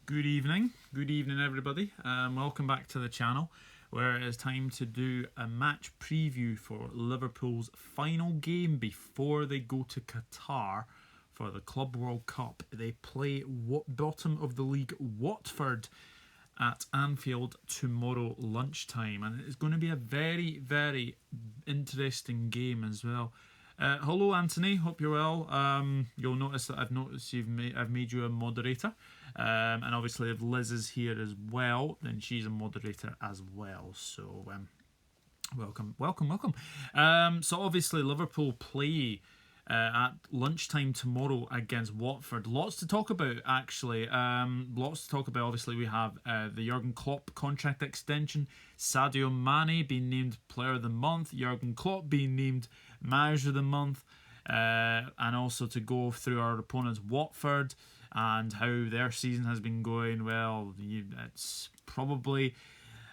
Good evening everybody. Welcome back to the channel where it is time to do a match preview for Liverpool's final game before they go to Qatar for the Club World Cup. They play bottom of the league Watford at Anfield tomorrow lunchtime, and it's going to be a very, very interesting game as well. Hello Anthony, hope you're well. You'll notice that I've made you a moderator, and obviously if Liz is here as well, then she's a moderator as well. So welcome. So obviously Liverpool play at lunchtime tomorrow against Watford. Lots to talk about actually. Obviously we have the Jurgen Klopp contract extension, Sadio Mane being named Player of the Month, Jurgen Klopp being named Manager of the Month, and also to go through our opponents Watford and how their season has been going. Well, it's probably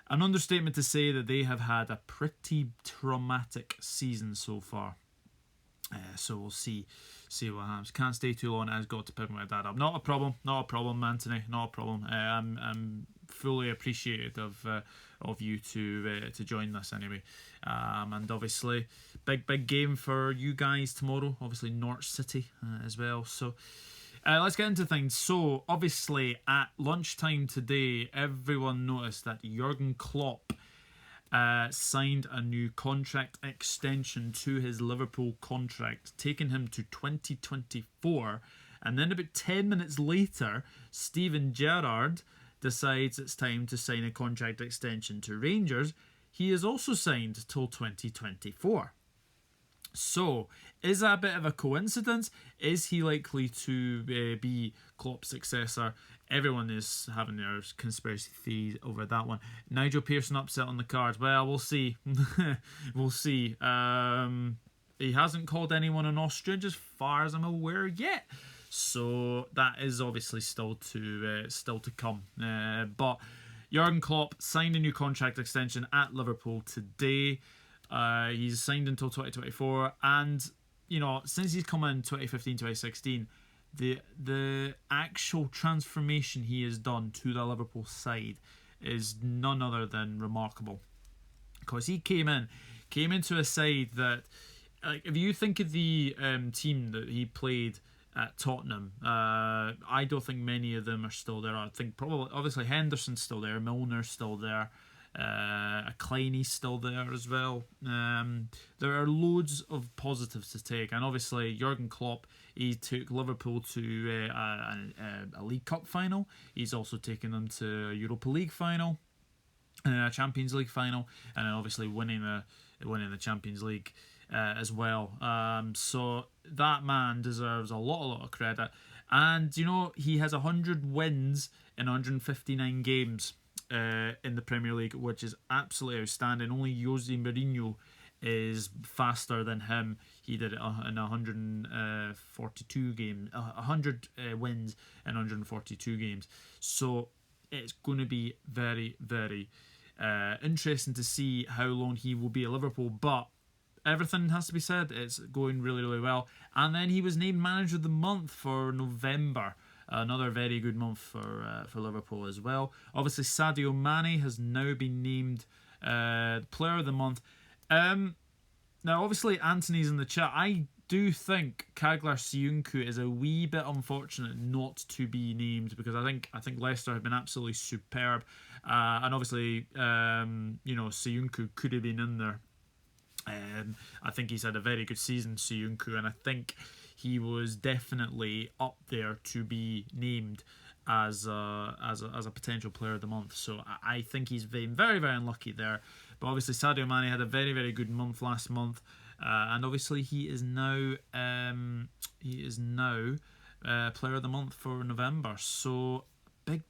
an understatement to say that they have had a pretty traumatic season so far. So we'll see what happens. Can't stay too long. I've got to pick my dad up. Not a problem, Anthony. Not a problem. I'm fully appreciative of you to join this anyway. And obviously, big game for you guys tomorrow. Obviously, Norwich City as well. So let's get into things. So obviously, at lunchtime today, everyone noticed that Jurgen Klopp signed a new contract extension to his Liverpool contract, taking him to 2024. And then about 10 minutes later, Steven Gerrard decides it's time to sign a contract extension to Rangers. He is also signed till 2024. So, is that a bit of a coincidence? Is he likely to be Klopp's successor? Everyone is having their conspiracy theories over that one. Nigel Pearson upset on the cards. Well, we'll see. We'll see. He hasn't called anyone an ostrich as far as I'm aware yet. So that is obviously still to come. But Jurgen Klopp signed a new contract extension at Liverpool today. He's signed until 2024, and since he's come in 2015, 2016, the actual transformation he has done to the Liverpool side is none other than remarkable. Because he came into a side that, like, if you think of the team that he played at Tottenham, I don't think many of them are still there. I think probably, obviously, Henderson's still there, Milner's still there, Kleiny's still there as well. There are loads of positives to take, and obviously Jurgen Klopp, he took Liverpool to a League Cup final. He's also taken them to a Europa League final, a Champions League final, and then obviously winning the Champions League as well. So that man deserves a lot of credit, and he has 100 wins in 159 games in the Premier League, which is absolutely outstanding. Only Jose Mourinho is faster than him. He did it in 142 games, 100 wins in 142 games. So it's going to be very, very interesting to see how long he will be at Liverpool. But everything has to be said, it's going really, really well. And then he was named Manager of the Month for November. Another very good month for Liverpool as well. Obviously, Sadio Mane has now been named Player of the Month. Now, obviously, Anthony's in the chat. I do think Kaglar Siyuncu is a wee bit unfortunate not to be named, because I think Leicester have been absolutely superb, and obviously, Siyuncu could have been in there. I think he's had a very good season, Siyuncu, and I think he was definitely up there to be named as a potential Player of the Month. So I think he's been very, very unlucky there. But obviously Sadio Mane had a very, very good month last month, and obviously he is now Player of the Month for November. So big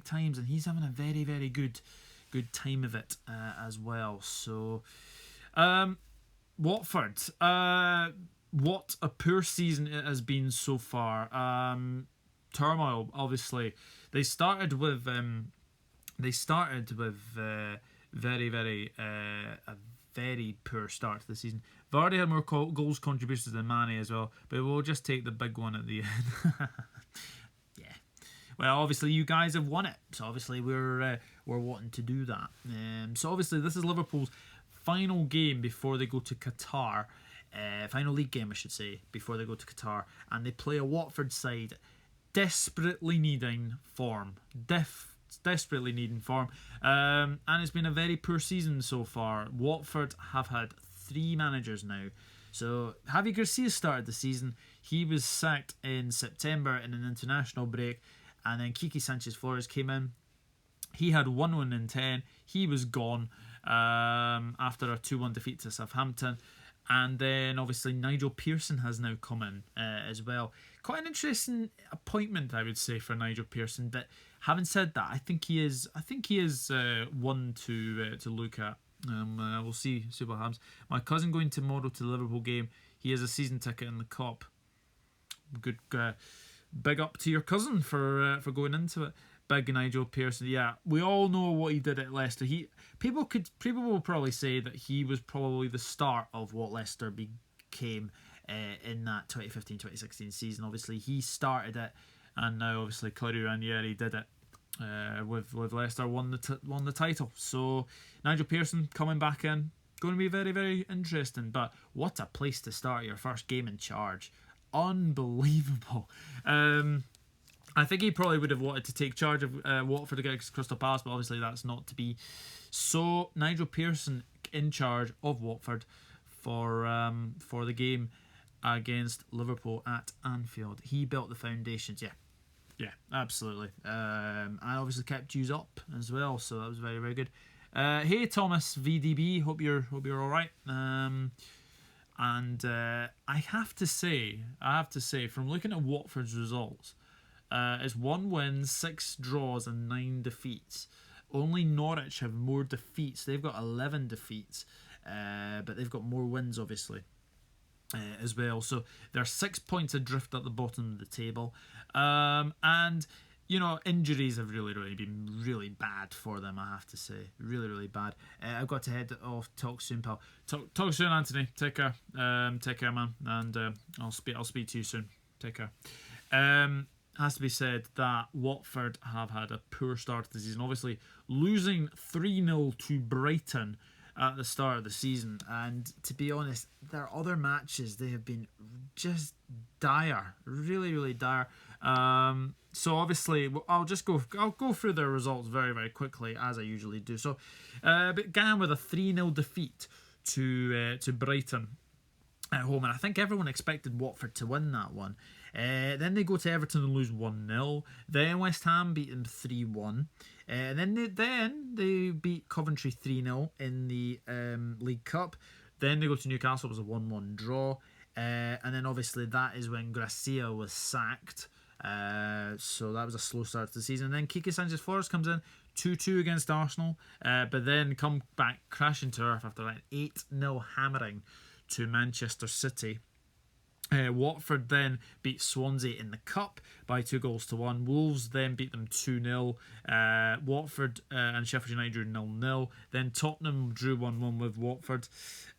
times, and he's having a very, very good time of it as well. So Watford, what a poor season it has been so far. Turmoil, obviously. They started with very, very a very poor start to the season. Vardy had more goals contributions than Mane as well, but we'll just take the big one at the end. Yeah, well, obviously you guys have won it, so obviously we're wanting to do that. So obviously this is Liverpool's final game before they go to Qatar. Final league game, I should say, before they go to Qatar, and they play a Watford side desperately needing form. Desperately needing form. And it's been a very poor season so far. Watford have had 3 managers now. So Javi Garcia started the season. He was sacked in September in an international break, and then Kiki Sanchez-Flores came in. He had 1 win in 10. He was gone after a 2-1 defeat to Southampton. And then obviously Nigel Pearson has now come in as well. Quite an interesting appointment, I would say, for Nigel Pearson. But having said that, I think he is one to look at. We'll see what happens. My cousin going tomorrow to the Liverpool game. He has a season ticket in the Kop. Good, big up to your cousin for going into it. Big Nigel Pearson. Yeah, we all know what he did at Leicester. People will probably say that he was probably the start of what Leicester became in that 2015-2016 season. Obviously, he started it, and now obviously Claudio Ranieri did it with Leicester, won the title. So Nigel Pearson coming back in, going to be very, very interesting. But what a place to start your first game in charge! Unbelievable. I think he probably would have wanted to take charge of Watford against Crystal Palace, but obviously that's not to be. So Nigel Pearson in charge of Watford for the game against Liverpool at Anfield. He built the foundations. Yeah, absolutely. And obviously kept Hughes up as well, so that was very, very good. Hey Thomas VDB, hope you're all right. And I have to say, from looking at Watford's results. It's 1 win, 6 draws and 9 defeats. Only Norwich have more defeats. They've got 11 defeats, but they've got more wins, obviously, as well. So they're 6 points adrift at the bottom of the table. And, injuries have really, really been really bad for them, I have to say. Really, really bad. I've got to head off. Talk soon, pal. Talk soon, Anthony. Take care. Take care, man. And I'll speak to you soon. Take care. Has to be said that Watford have had a poor start to the season. Obviously, losing 3-0 to Brighton at the start of the season. And to be honest, their other matches, they have been just dire. Really, really dire. So obviously, I'll go through their results very, very quickly, as I usually do. So, began with a 3-0 defeat to Brighton at home. And I think everyone expected Watford to win that one. Then they go to Everton and lose 1-0. Then West Ham beat them 3-1. Then they beat Coventry 3-0 in the League Cup. Then they go to Newcastle, it was a 1-1 draw. And then obviously that is when Gracia was sacked. So that was a slow start to the season. And then Kike Sanchez-Flores comes in 2-2 against Arsenal. But then come back crashing to earth after an 8-0 hammering to Manchester City. Watford then beat Swansea in the Cup by 2-1. Wolves then beat them 2-0. Watford and Sheffield United drew 0-0. Then Tottenham drew 1-1 with Watford.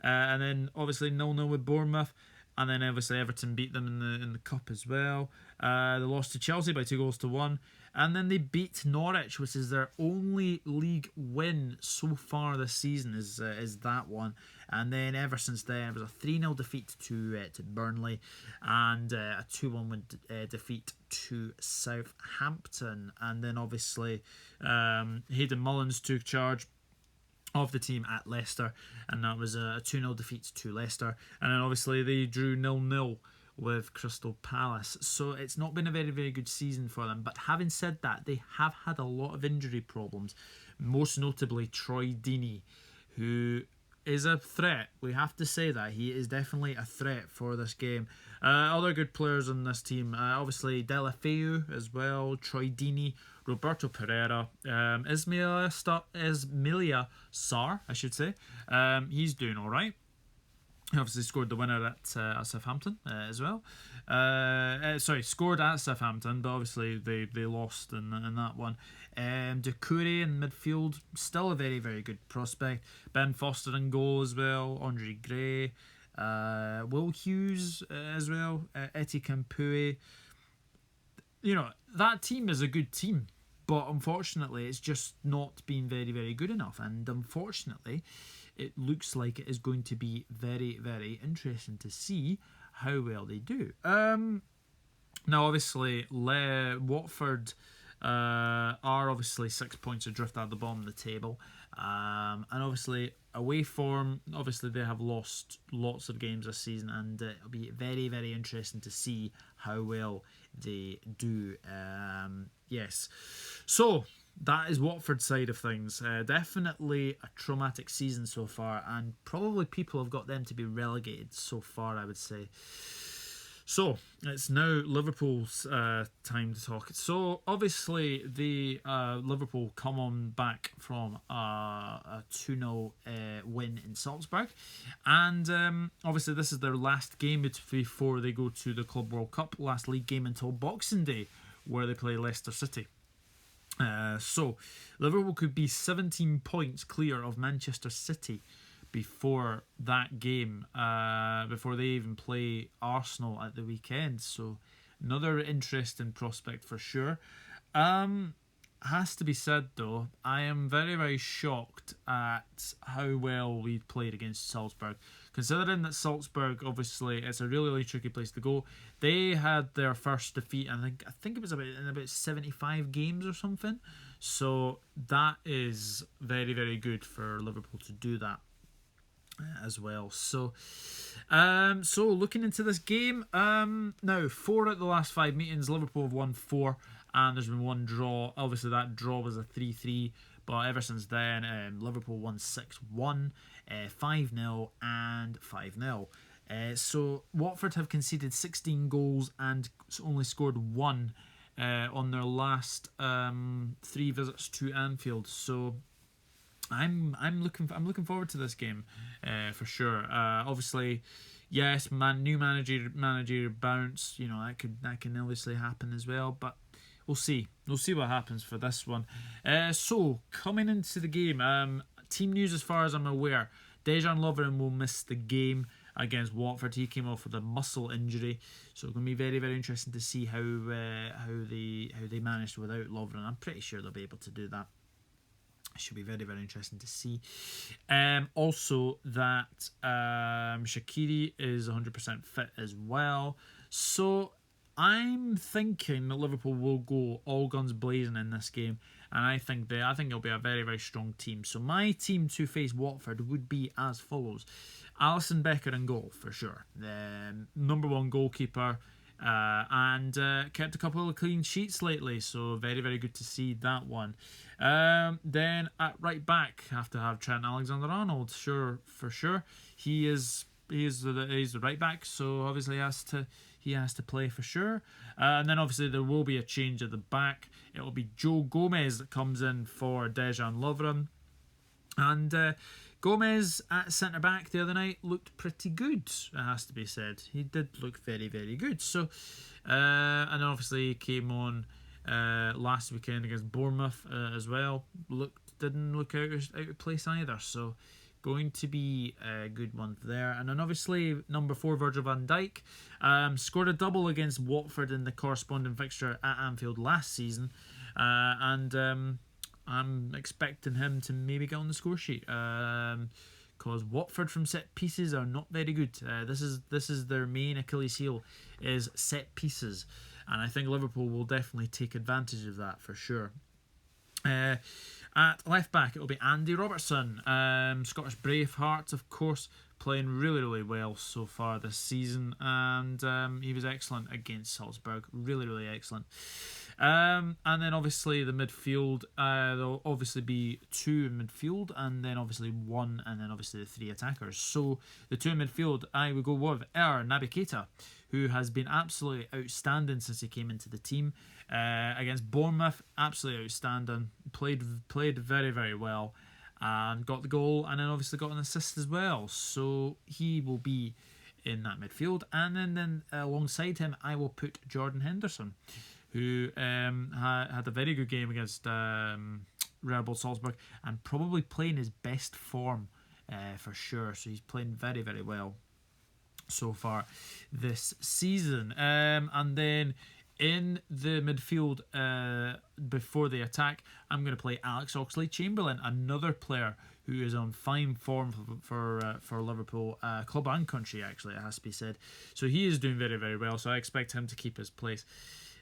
And then obviously 0-0 with Bournemouth. And then obviously Everton beat them in the Cup as well. They lost to Chelsea by 2-1. And then they beat Norwich, which is their only league win so far this season, is that one. And then ever since then, it was a 3-0 defeat to Burnley and a 2-1 defeat to Southampton. And then obviously Hayden Mullins took charge of the team at Leicester, and that was a 2-0 defeat to Leicester. And then obviously they drew 0-0 with Crystal Palace. So it's not been a very, very good season for them. But having said that, they have had a lot of injury problems, most notably Troy Deeney, who is a threat. We have to say that. He is definitely a threat for this game. Other good players on this team, obviously Delafeu as well, Troy Deeney, Roberto Pereira, Ismaila Sarr, I should say. He's doing all right. He obviously scored the winner at Southampton as well. Scored at Southampton, but obviously they lost in that one. Doucouré in midfield, still a very, very good prospect. Ben Foster in goal as well. Andre Gray, Will Hughes as well. Eti Campue. that team is a good team, but unfortunately it's just not been very, very good enough. And unfortunately, it looks like it is going to be very, very interesting to see how well they do. Now, obviously, Watford are obviously 6 points adrift at the bottom of the table. And obviously, away form, obviously they have lost lots of games this season, and it'll be very, very interesting to see how well they do. Yes. So, that is Watford's side of things. Definitely a traumatic season so far, and probably people have got them to be relegated so far, I would say. So, it's now Liverpool's time to talk. So, obviously, the Liverpool come on back from a 2-0 win in Salzburg. And obviously, this is their last game before they go to the Club World Cup. Last league game until Boxing Day, where they play Leicester City. So, Liverpool could be 17 points clear of Manchester City before that game, before they even play Arsenal at the weekend. So another interesting prospect for sure. Has to be said though, I am very, very shocked at how well we played against Salzburg. Considering that Salzburg, obviously, it's a really, really tricky place to go. They had their first defeat, I think it was in about 75 games or something. So that is very, very good for Liverpool to do that as well. So looking into this game, now 4 out of the last 5 meetings, Liverpool have won 4, and there's been 1 draw. Obviously, that draw was a 3-3, but ever since then, Liverpool won 6-1, 5-0, and 5-0. So Watford have conceded 16 goals and only scored 1 on their last 3 visits to Anfield. So I'm looking forward to this game for sure. Obviously, yes, new manager bounce. That can obviously happen as well. But we'll see. We'll see what happens for this one. So coming into the game, team news as far as I'm aware, Dejan Lovren will miss the game against Watford. He came off with a muscle injury, so it's going to be very, very interesting to see how they managed without Lovren. I'm pretty sure they'll be able to do that. Should be very, very interesting to see. Also, that Shaqiri is 100% fit as well. So I'm thinking that Liverpool will go all guns blazing in this game, and I think it'll be a very, very strong team. So my team to face Watford would be as follows: Alisson Becker in goal for sure. Number 1 goalkeeper. And kept a couple of clean sheets lately, so very, very good to see that one. Then at right back, have to have Trent Alexander-Arnold, for sure. He is the right back, so obviously he has to play for sure. And then obviously there will be a change at the back. It will be Joe Gomez that comes in for Dejan Lovren, and Gomez at centre back the other night looked pretty good, it has to be said. He did look very, very good. So, and then obviously he came on last weekend against Bournemouth as well. Didn't look out of place either. So, going to be a good one there. And then obviously number 4, Virgil van Dijk, scored a double against Watford in the corresponding fixture at Anfield last season, and I'm expecting him to maybe get on the score sheet, because Watford from set pieces are not very good. This is their main Achilles heel, is set pieces, and I think Liverpool will definitely take advantage of that for sure. At left back, it will be Andy Robertson, Scottish Braveheart, of course, playing really, really well so far this season, and he was excellent against Salzburg, really, really excellent. And then obviously the midfield, there'll obviously be 2 in midfield, and then obviously 1, and then obviously the 3 attackers. So the 2 in midfield, I would go with Naby Keita, who has been absolutely outstanding since he came into the team. Against Bournemouth, absolutely outstanding. Played very, very well, and got the goal, and then obviously got an assist as well. So he will be in that midfield, and then alongside him, I will put Jordan Henderson, who had a very good game against Red Bull Salzburg, and probably playing his best form for sure. So he's playing very, very well so far this season. And then In the midfield, before they attack, I'm going to play Alex Oxlade-Chamberlain, another player who is on fine form for Liverpool, club and country, actually, it has to be said. So he is doing very, very well, so I expect him to keep his place.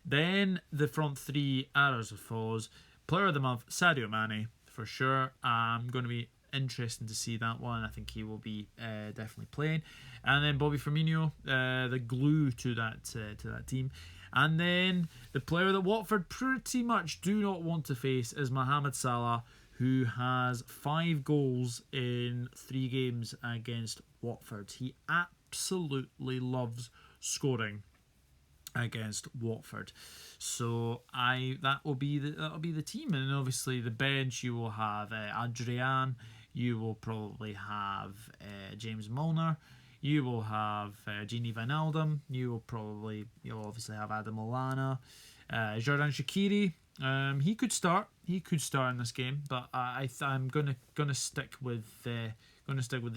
Then the front three are as follows. Player of the month, Sadio Mane, for sure. I'm going to be interesting to see that one. I think he will be definitely playing. And then Bobby Firmino, the glue to that team. And then the player that Watford pretty much do not want to face is Mohamed Salah, who has 5 goals in 3 games against Watford. He absolutely loves scoring against Watford. So that'll be the team. And obviously the bench, you will have Adrian, you will probably have James Milner, you will have Gini Wijnaldum, you'll obviously have Adam Lallana, Xherdan Shaqiri. He could start in this game, but I'm gonna stick with the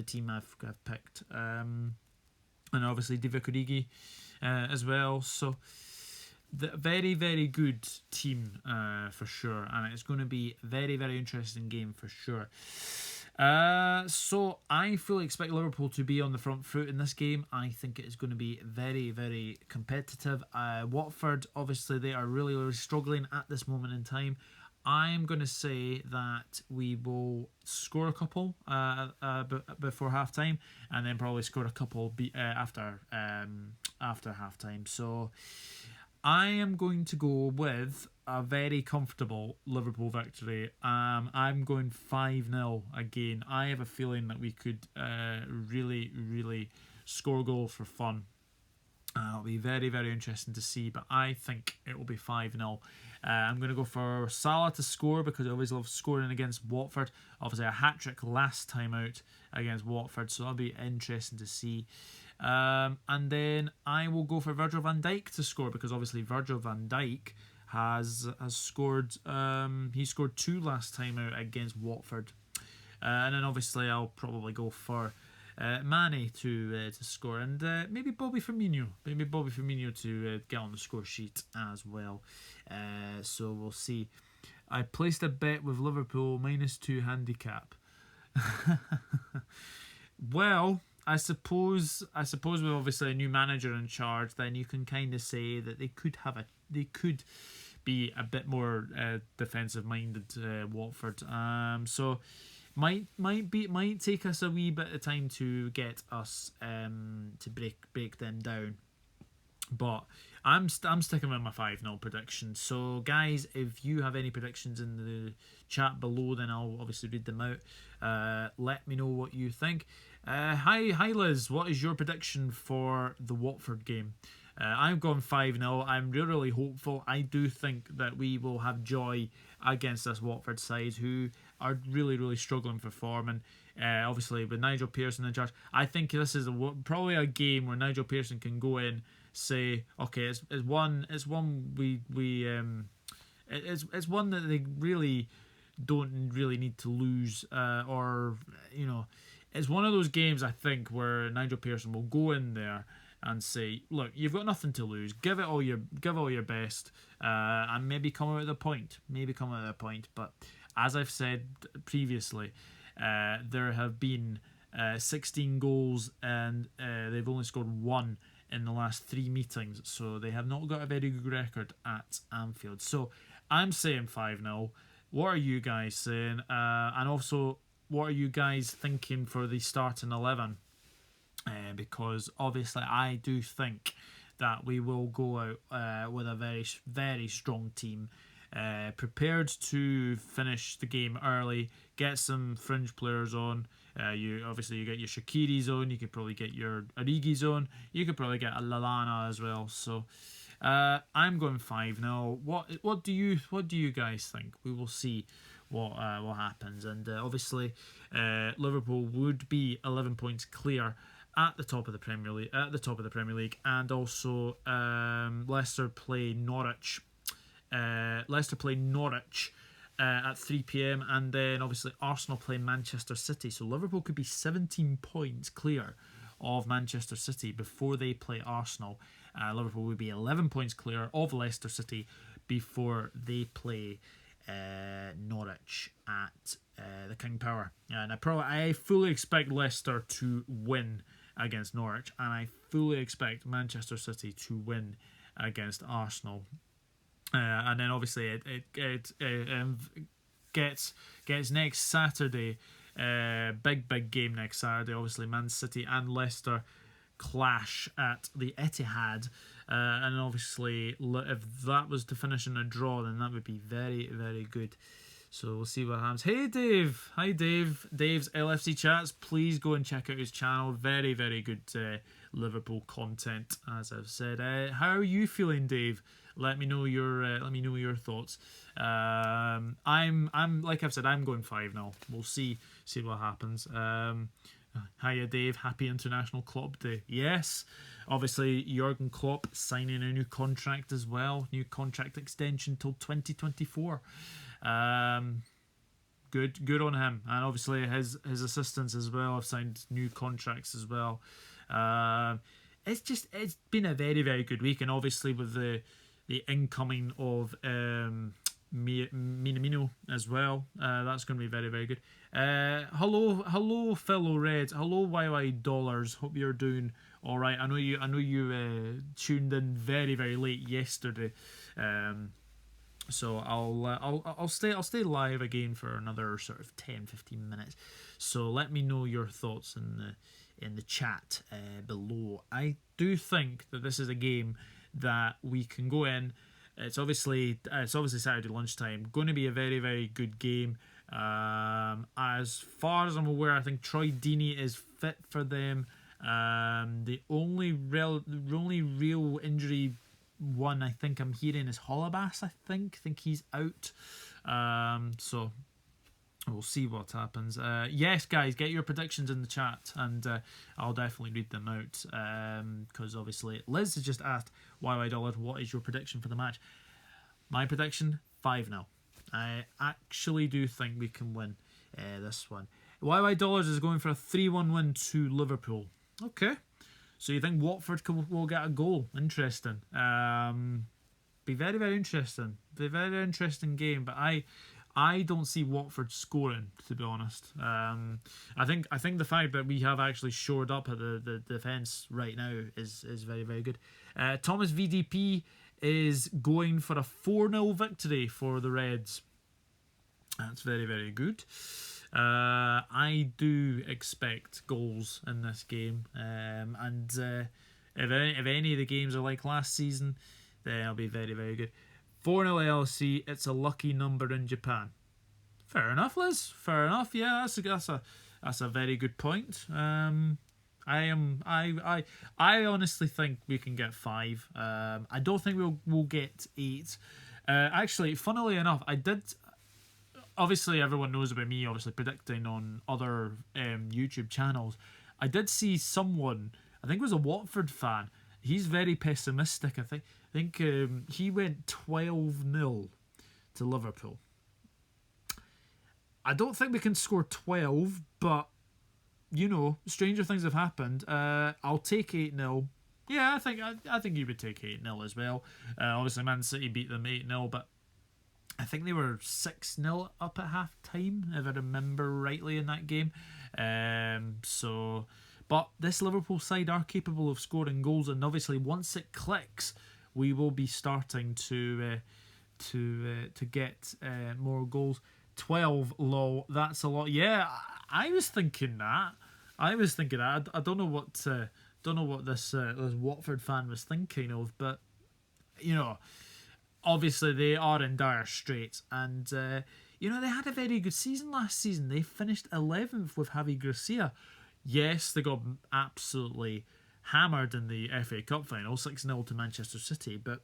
team I've picked, and obviously Divock Origi as well. So the very, very good team for sure, and it's going to be a very, very interesting game for sure. So I fully expect Liverpool to be on the front foot in this game. I think it is going to be very, very competitive. Watford, obviously, they are really, really struggling at this moment in time. I'm going to say that we will score a couple before half-time, and then probably score a couple after half-time. So I am going to go with a very comfortable Liverpool victory. I'm going 5-0 again. I have a feeling that we could really, really score goals for fun. It'll be very, very interesting to see, but I think it will be 5-0. I'm going to go for Salah to score because I always love scoring against Watford. Obviously, a hat-trick last time out against Watford, so that'll be interesting to see. And then I will go for Virgil van Dijk to score because obviously Virgil van Dijk has scored. He scored 2 last time out against Watford, and then obviously I'll probably go for Mane to score, and maybe Bobby Firmino to get on the score sheet as well. So we'll see. I placed a bet with Liverpool -2 handicap. Well, I suppose with obviously a new manager in charge, then you can kind of say that they could be a bit more defensive minded, Watford. So might take us a wee bit of time to get us to break them down. But I'm sticking with my 5-0 prediction. So guys, if you have any predictions in the chat below, then I'll obviously read them out. Let me know what you think. Hi Liz, what is your prediction for the Watford game? I've gone 5-0. I'm really hopeful. I do think that we will have joy against this Watford side, who are really, really struggling for form. And obviously with Nigel Pearson in charge, I think this is probably a game where Nigel Pearson can go in, say, okay, it's one that they really don't really need to lose, or it's one of those games I think where Nigel Pearson will go in there and say, look, you've got nothing to lose, give it all your best, and maybe come out with a point. But as I've said previously, there have been 16 goals and they've only scored 1 in the last 3 meetings, so they have not got a very good record at Anfield. So I'm saying 5-0. What are you guys saying? And also, what are you guys thinking for the starting 11? Because obviously I do think that we will go out with a very, very strong team, prepared to finish the game early, get some fringe players on. You get your Shaqiri's on, you could probably get your Origi's on, you could probably get a Lallana as well. So I'm going 5-0. What do you guys think? We will see what happens, and obviously Liverpool would be 11 points clear at the top of the Premier League, and also Leicester play Norwich. At 3 p.m, and then obviously Arsenal play Manchester City. So Liverpool could be 17 points clear of Manchester City before they play Arsenal. Liverpool would be 11 points clear of Leicester City before they play Norwich at the King Power. And I fully expect Leicester to win against Norwich, and I fully expect Manchester City to win against Arsenal. And then obviously it gets next Saturday, big game next Saturday. Obviously Man City and Leicester clash at the Etihad, and obviously if that was to finish in a draw, then that would be very, very good. So we'll see what happens. Hey Dave, hi Dave. Dave's LFC Chats. Please go and check out his channel. Very, very good Liverpool content, as I've said. How are you feeling, Dave? Let me know your thoughts. I'm like I've said, I'm going 5-0. We'll see what happens. Hiya Dave, happy International Klopp Day. Yes, obviously Jurgen Klopp signing a new contract as well. New contract extension till 2024. Good on him, and obviously his assistants as well have signed new contracts as well. It's been a very, very good week, and obviously with the incoming of Minamino as well, that's going to be very, very good. Hello fellow Reds, hello YY Dollars, hope you're doing all right. I know you tuned in very, very late yesterday, so I'll stay live again for another sort of 10-15 minutes. So let me know your thoughts in the chat below. I do think that this is a game that we can go in. It's obviously Saturday lunchtime. Going to be a very, very good game. As far as I'm aware, I think Troy Deeney is fit for them. The only real injury one I think I'm hearing is Holebas. I think he's out. So we'll see what happens. Yes, guys, get your predictions in the chat, and I'll definitely read them out. Because obviously Liz has just asked YY Dollar, what is your prediction for the match? My prediction, 5-0. I actually do think we can win this one. YY Dollars is going for a 3-1 win to Liverpool. Okay. So you think Watford will get a goal? Interesting. Be very, very interesting. Be a very, very interesting game. But I don't see Watford scoring, to be honest. I think the fact that we have actually shored up at the defence right now is very, very good. Thomas VDP is going for a 4-0 victory for the Reds. That's very, very good. I do expect goals in this game, and if any of the games are like last season, then it'll be very, very good. 4-0 LC. It's a lucky number in Japan. Fair enough, Liz. Fair enough. Yeah, that's a very good point. I honestly think we can get 5. I don't think we'll get 8. Actually, funnily enough, I did. Obviously, everyone knows about me, obviously, predicting on other YouTube channels. I did see someone, I think it was a Watford fan, he's very pessimistic. I think he went 12-0 to Liverpool. I don't think we can score 12, but, you know, stranger things have happened. I'll take 8-0. Yeah, I think you would take 8-0 as well. Obviously, Man City beat them 8-0, but I think they were 6-0 up at half time, if I remember rightly, in that game. But this Liverpool side are capable of scoring goals, and obviously once it clicks, we will be starting to get more goals. 12, lol, that's a lot. Yeah, I was thinking that. I don't know what this Watford fan was thinking of, but you know, obviously they are in dire straits, and you know, they had a very good season last season. They finished 11th with Javi Gracia. Yes, they got absolutely hammered in the FA Cup final, 6-0 to Manchester City, but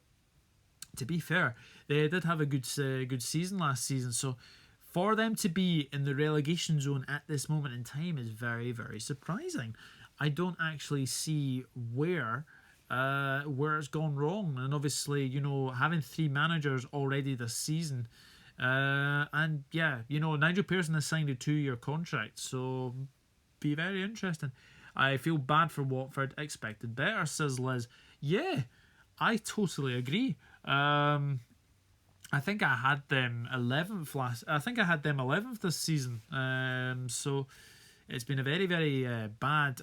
to be fair, they did have a good season last season. So for them to be in the relegation zone at this moment in time is very, very surprising. I don't actually see where it's gone wrong. And obviously, you know, having 3 managers already this season, and yeah, you know, Nigel Pearson has signed a 2-year contract, so very interesting. I feel bad for Watford. Expected better, says Liz. Yeah, I totally agree. I think I had them 11th I think I had them 11th this season. So it's been a very, very bad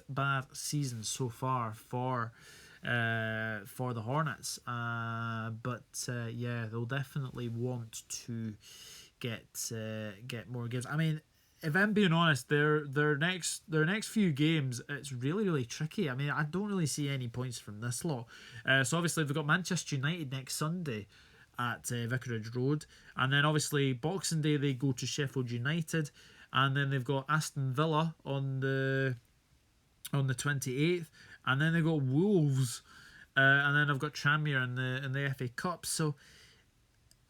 season so far for the Hornets. But yeah, they'll definitely want to get more games. I mean, if I'm being honest, their next few games, it's really, really tricky. I mean, I don't really see any points from this lot. So obviously they've got Manchester United next Sunday at Vicarage Road, and then obviously Boxing Day they go to Sheffield United, and then they've got Aston Villa on the 28th, and then they've got Wolves, and then I've got Tranmere in the FA Cup. So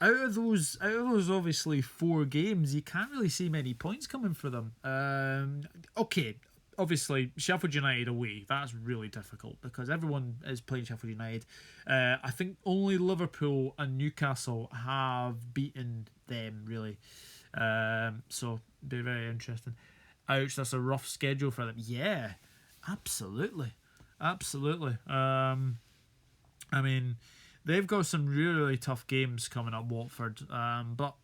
out of those obviously 4 games, you can't really see many points coming for them. Okay, obviously Sheffield United away, that's really difficult because everyone is playing Sheffield United. I think only Liverpool and Newcastle have beaten them really. So be very interesting. Ouch, that's a rough schedule for them. Yeah, absolutely. I mean, they've got some really, really tough games coming up, Watford. But,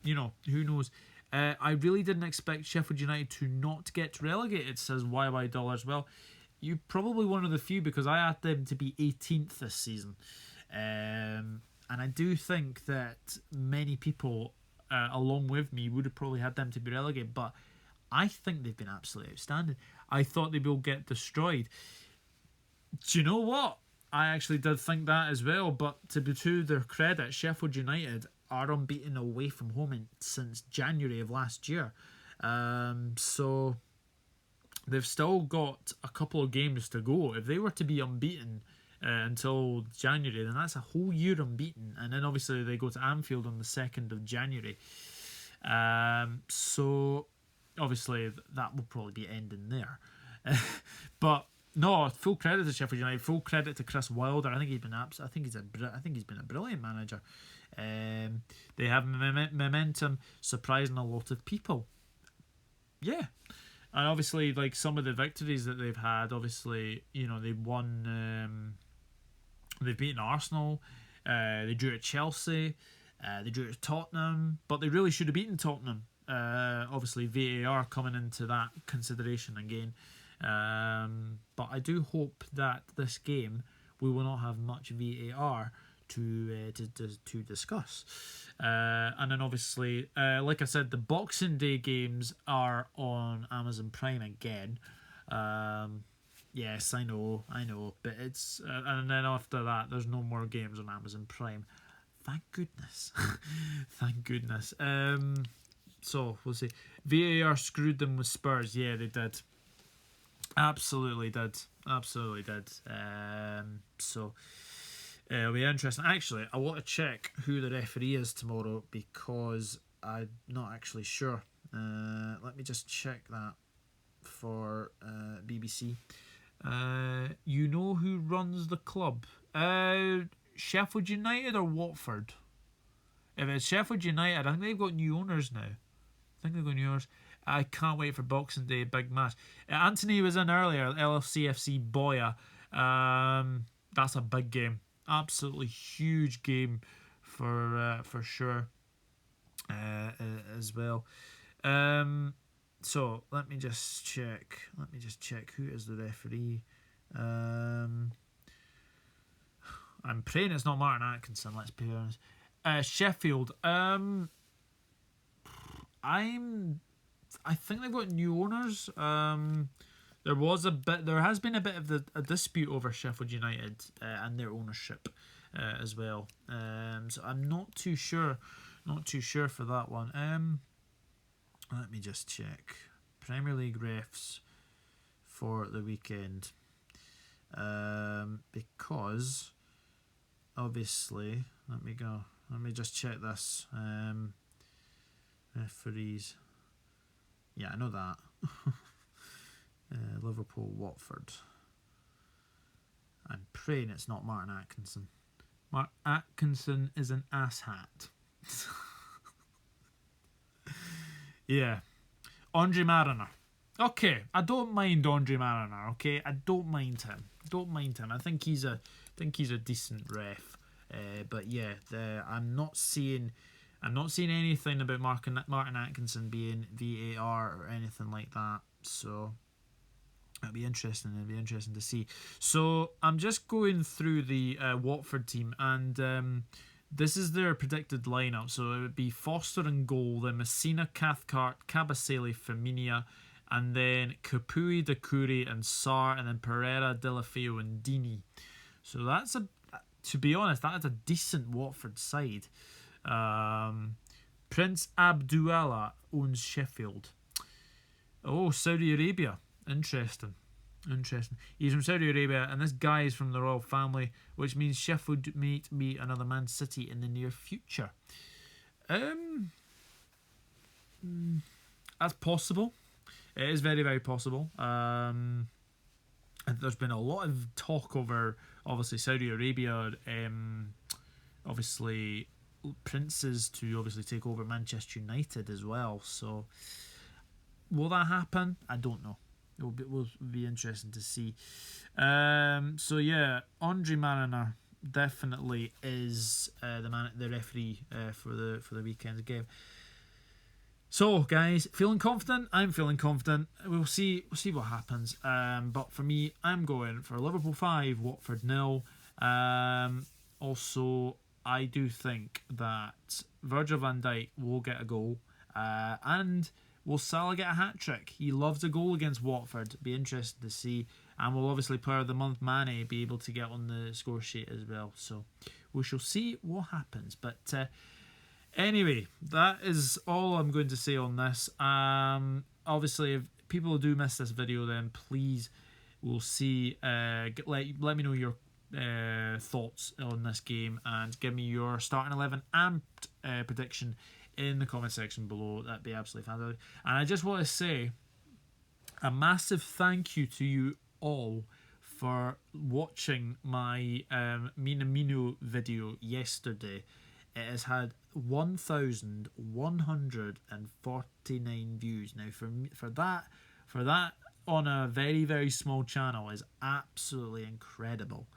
you know, who knows? I really didn't expect Sheffield United to not get relegated, says YY Dollars. Well, you're probably one of the few because I had them to be 18th this season. And I do think that many people, along with me, would have probably had them to be relegated. But I think they've been absolutely outstanding. I thought they will get destroyed. Do you know what? I actually did think that as well, but to their credit, Sheffield United are unbeaten away from home since January of last year. So they've still got a couple of games to go. If they were to be unbeaten until January, then that's a whole year unbeaten. And then obviously they go to Anfield on the 2nd of January. So obviously that will probably be ending there. But no, full credit to Sheffield United. Full credit to Chris Wilder. I think he's been a brilliant manager. They have momentum, surprising a lot of people. Yeah, and obviously, like some of the victories that they've had, obviously, you know, they've won. They've beaten Arsenal. They drew at Chelsea. They drew at Tottenham, but they really should have beaten Tottenham. Obviously, VAR coming into that consideration again. But I do hope that this game we will not have much VAR to discuss. And then obviously, like I said, the Boxing Day games are on Amazon Prime again. Yes, I know, but it's and then after that, there's no more games on Amazon Prime. Thank goodness, thank goodness. So we'll see. VAR screwed them with Spurs. Yeah, they did. Absolutely did. So it'll be interesting. Actually, I want to check who the referee is tomorrow because I'm not actually sure. Let me just check that for BBC. You know who runs the club? Sheffield United or Watford? If it's Sheffield United, I think they've got new owners now. I can't wait for Boxing Day, big match. Anthony was in earlier, LFCFC Boya. That's a big game, absolutely huge game for sure. As well. So let me just check. Who is the referee. I'm praying it's not Martin Atkinson. Let's be honest. Sheffield. I think they've got new owners. There has been a bit of a dispute over Sheffield United and their ownership as well. So I'm not too sure for that one. Let me just check Premier League refs for the weekend. Because obviously, let me just check this. Referees. Yeah, I know that. Liverpool, Watford. I'm praying it's not Martin Atkinson. Martin Atkinson is an asshat. Yeah. Andre Mariner. Okay, I don't mind Andre Mariner, okay? I don't mind him. I think he's a think he's a decent ref. But yeah, I'm not seeing anything about Martin Atkinson being VAR or anything like that. So it'll be interesting. To see. So I'm just going through the Watford team, and this is their predicted lineup. So it would be Foster in goal, then Messina, Cathcart, Kabasele, Firmino, and then Kapui, Dakuri, and Sarr, and then Pereira, Delafeu, and Dini. So to be honest, that is a decent Watford side. Prince Abdullah owns Sheffield. Oh, Saudi Arabia. Interesting. He's from Saudi Arabia, and this guy is from the royal family, which means Sheffield might be another Man City in the near future. That's possible. It is very, very possible. And there's been a lot of talk over, obviously, Saudi Arabia, obviously, princes to obviously take over Manchester United as well. So, will that happen? I don't know. It will be interesting to see. So yeah, Andre Mariner definitely is the referee for the weekend's game. So guys, feeling confident? I'm feeling confident. We'll see what happens. But for me, I'm going for Liverpool 5, Watford 0. Also, I do think that Virgil van Dijk will get a goal, and will Salah get a hat-trick? He loves a goal against Watford. Be interested to see. And will obviously Player of the Month Mane be able to get on the score sheet as well. So we shall see what happens. But anyway, that is all I'm going to say on this. Obviously, if people do miss this video, then please we'll see. Let me know your thoughts on this game and give me your starting 11 and prediction in the comment section below. That'd be absolutely fantastic. And I just want to say a massive thank you to you all for watching my Minamino video yesterday. It has had 1,149 views. Now for that on a very, very small channel is absolutely incredible.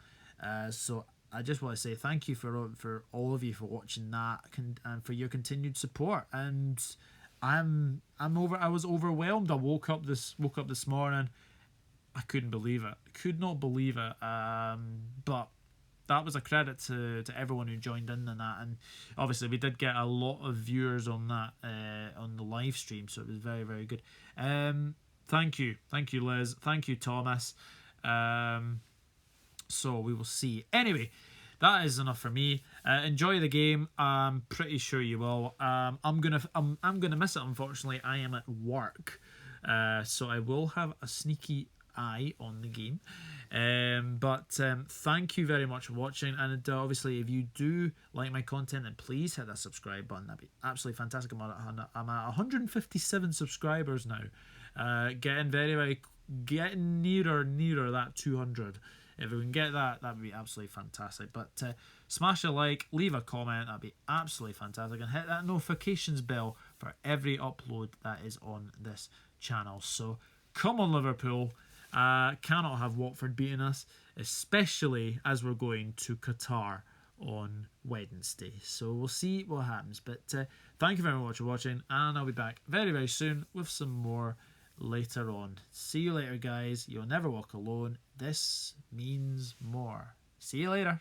So I just want to say thank you for all of you for watching that and for your continued support. And I was overwhelmed. I woke up this morning. I couldn't believe it. Could not believe it. But that was a credit to everyone who joined in on that. And obviously we did get a lot of viewers on that on the live stream, so it was very, very good. Thank you, Liz. Thank you, Thomas. So we will see. Anyway, that is enough for me. Enjoy the game. I'm pretty sure you will. I'm gonna miss it. Unfortunately, I am at work, so I will have a sneaky eye on the game. But thank you very much for watching. And obviously, if you do like my content, then please hit that subscribe button. That'd be absolutely fantastic. I'm at 157 subscribers now. Getting nearer that 200. If we can get that, that would be absolutely fantastic. But smash a like, leave a comment, that'd be absolutely fantastic. And hit that notifications bell for every upload that is on this channel. So come on, Liverpool. Cannot have Watford beating us, especially as we're going to Qatar on Wednesday. So we'll see what happens. But thank you very much for watching, and I'll be back very, very soon with some more later on. See you later, guys. You'll never walk alone. This means more. See you later.